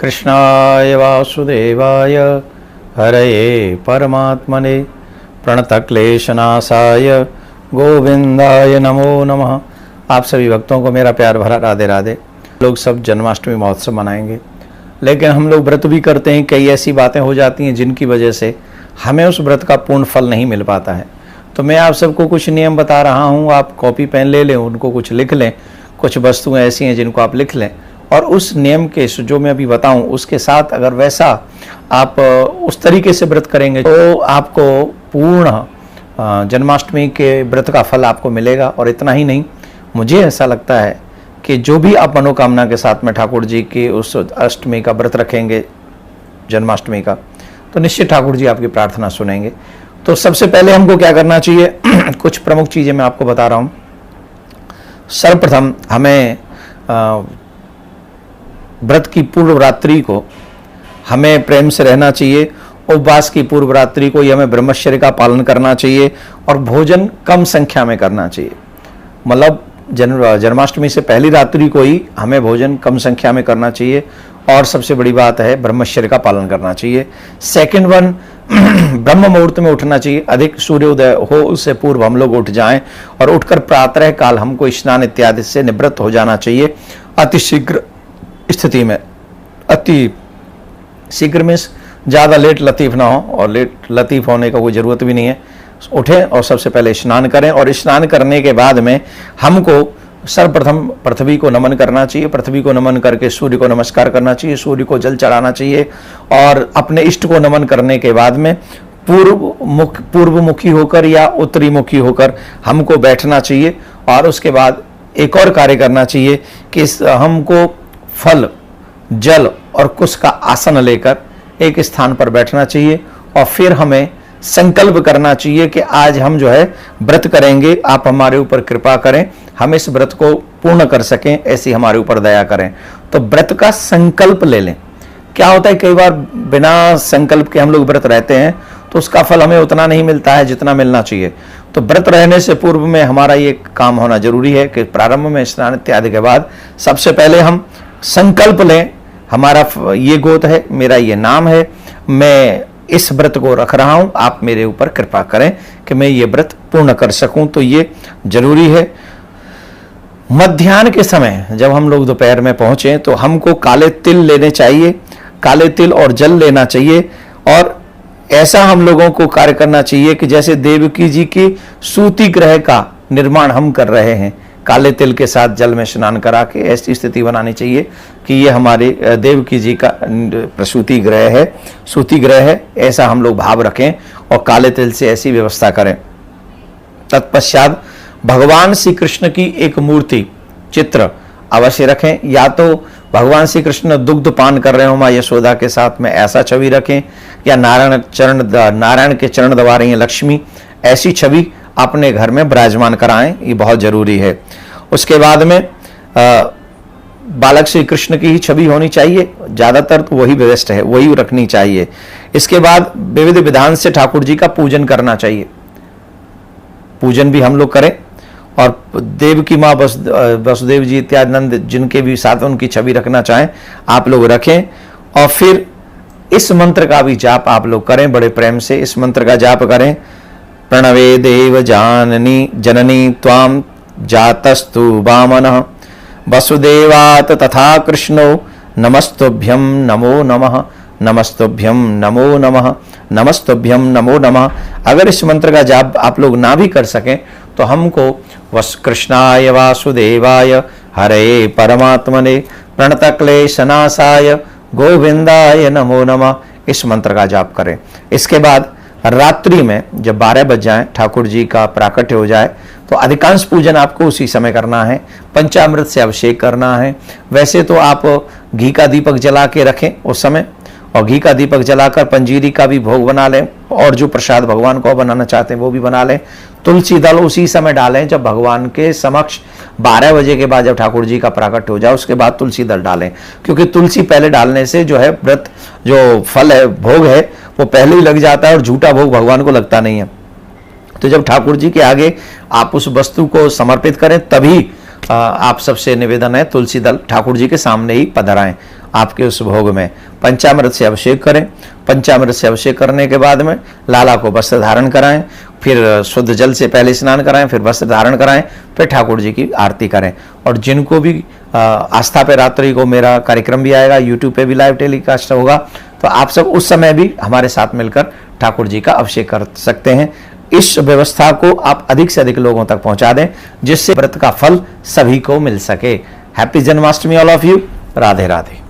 कृष्णाय वासुदेवाय हरये परमात्मने प्रणतक्लेशनाशाय गोविंदाय नमो नमः। आप सभी भक्तों को मेरा प्यार भरा राधे राधे। लोग सब जन्माष्टमी महोत्सव मनाएंगे, लेकिन हम लोग व्रत भी करते हैं। कई ऐसी बातें हो जाती हैं जिनकी वजह से हमें उस व्रत का पूर्ण फल नहीं मिल पाता है। तो मैं आप सबको कुछ नियम बता रहा हूँ, आप कॉपी पेन ले लें, उनको कुछ लिख लें। कुछ वस्तुएं ऐसी हैं जिनको आप लिख लें और उस नियम के जो मैं अभी बताऊं उसके साथ अगर वैसा आप उस तरीके से व्रत करेंगे तो आपको पूर्ण जन्माष्टमी के व्रत का फल आपको मिलेगा। और इतना ही नहीं, मुझे ऐसा लगता है कि जो भी आप मनोकामना के साथ में ठाकुर जी की उस अष्टमी का व्रत रखेंगे, जन्माष्टमी का, तो निश्चित ठाकुर जी आपकी प्रार्थना सुनेंगे। तो सबसे पहले हमको क्या करना चाहिए, कुछ प्रमुख चीज़ें मैं आपको बता रहा हूँ। सर्वप्रथम हमें व्रत की पूर्व रात्रि को हमें प्रेम से रहना चाहिए। उपवास की पूर्व रात्रि को हमें ब्रह्मचर्य का पालन करना चाहिए और भोजन कम संख्या में करना चाहिए। मतलब जन्माष्टमी से पहली रात्रि को ही हमें भोजन कम संख्या में करना चाहिए और सबसे बड़ी बात है ब्रह्मचर्य का पालन करना चाहिए। सेकंड वन, ब्रह्म मुहूर्त में उठना चाहिए। अधिक सूर्योदय हो उससे पूर्व हम लोग उठ जाएं और उठकर प्रातः काल हमको स्नान इत्यादि से निवृत्त हो जाना चाहिए। अति शीघ्र स्थिति में, अति शीघ्र में ज़्यादा लेट लतीफ़ ना हो, और लेट लतीफ़ होने का कोई ज़रूरत भी नहीं है। उठें और सबसे पहले स्नान करें और स्नान करने के बाद में हमको सर्वप्रथम पृथ्वी को नमन करना चाहिए। पृथ्वी को नमन करके सूर्य को नमस्कार करना चाहिए, सूर्य को जल चढ़ाना चाहिए और अपने इष्ट को नमन करने के बाद में पूर्वमुखी होकर या उत्तरी मुखी होकर हमको बैठना चाहिए। और उसके बाद एक और कार्य करना चाहिए कि हमको फल, जल और कुश का आसन लेकर एक स्थान पर बैठना चाहिए और फिर हमें संकल्प करना चाहिए कि आज हम जो है व्रत करेंगे, आप हमारे ऊपर कृपा करें, हम इस व्रत को पूर्ण कर सकें, ऐसी हमारे ऊपर दया करें। तो व्रत का संकल्प ले लें। क्या होता है, कई बार बिना संकल्प के हम लोग व्रत रहते हैं तो उसका फल हमें उतना नहीं मिलता है जितना मिलना चाहिए। तो व्रत रहने से पूर्व में हमारा ये काम होना जरूरी है कि प्रारंभ में स्नान इत्यादि के बाद सबसे पहले हम संकल्प लें, हमारा ये गोत्र है, मेरा ये नाम है, मैं इस व्रत को रख रहा हूं, आप मेरे ऊपर कृपा करें कि मैं ये व्रत पूर्ण कर सकूं। तो ये जरूरी है। मध्याह्न के समय जब हम लोग दोपहर में पहुंचे तो हमको काले तिल लेने चाहिए, काले तिल और जल लेना चाहिए। और ऐसा हम लोगों को कार्य करना चाहिए कि जैसे देवकी जी की सूती ग्रह का निर्माण हम कर रहे हैं, काले तिल के साथ जल में स्नान करा के ऐसी स्थिति बनानी चाहिए कि ये हमारे देवकी जी का प्रसूति ग्रह है, सूती ग्रह है, ऐसा हम लोग भाव रखें और काले तिल से ऐसी व्यवस्था करें। तत्पश्चात भगवान श्री कृष्ण की एक मूर्ति चित्र अवश्य रखें। या तो भगवान श्री कृष्ण दुग्ध पान कर रहे हो माँ यशोदा के साथ में, ऐसा छवि रखें, या नारायण के चरण दबा रही हैं लक्ष्मी, ऐसी छवि अपने घर में विराजमान कराएं, ये बहुत जरूरी है। उसके बाद में बालक श्री कृष्ण की ही छवि होनी चाहिए, ज्यादातर तो वही बेस्ट है, वही रखनी चाहिए। इसके बाद विविध विधान से ठाकुर जी का पूजन करना चाहिए, पूजन भी हम लोग करें। और देव की माँ वसुदेव जी इत्यादि नंद जिनके भी साथ उनकी छवि रखना चाहें आप लोग रखें। और फिर इस मंत्र का भी जाप आप लोग करें, बड़े प्रेम से इस मंत्र का जाप करें। प्रणवे देव जाननी जननी त्वाम जातस्तु वामनः वसुदेवात तथा कृष्णो नमस्तुभ्यं नमो नमः, नमस्तुभ्यं नमो नमः, नमस्तुभ्यं नमो नमः। अगर इस मंत्र का जाप आप लोग ना भी कर सकें तो हमको कृष्णाय वासुदेवाय हरे परमात्मने प्रणतक्लेशनाशाय गोविंदाय नमो नमः इस मंत्र का जाप करें। इसके बाद रात्रि में जब 12 बज जाए, ठाकुर जी का प्राकट्य हो जाए, तो अधिकांश पूजन आपको उसी समय करना है। पंचामृत से अभिषेक करना है। वैसे तो आप घी का दीपक जला के रखें उस समय, और घी का दीपक जलाकर पंजीरी का भी भोग बना लें, और जो प्रसाद भगवान को बनाना चाहते हैं वो भी बना लें। तुलसी दल उसी समय डालें जब भगवान के समक्ष 12 बजे के बाद जब ठाकुर जी का प्राकट्य हो जाए उसके बाद तुलसी दल डालें, क्योंकि तुलसी पहले डालने से जो है व्रत जो फल है, भोग है, वो पहले ही लग जाता है और झूठा भोग भगवान को लगता नहीं है। तो जब ठाकुर जी के आगे आप उस वस्तु को समर्पित करें तभी आप सबसे निवेदन है तुलसी दल ठाकुर जी के सामने ही पधराएं आपके उस भोग में पंचामृत से अभिषेक करें। पंचामृत से अभिषेक करने के बाद में लाला को वस्त्र धारण कराएं, फिर शुद्ध जल से पहले स्नान कराएं, फिर वस्त्र धारण कराएं, फिर ठाकुर जी की आरती करें। और जिनको भी आस्था पे रात्रि को मेरा कार्यक्रम भी आएगा, यूट्यूब पे भी लाइव टेलीकास्ट होगा, तो आप सब उस समय भी हमारे साथ मिलकर ठाकुर जी का अभिषेक कर सकते हैं। इस व्यवस्था को आप अधिक से अधिक लोगों तक पहुंचा दें, जिससे व्रत का फल सभी को मिल सके। Happy Janmashtami all of you. Radhe Radhe.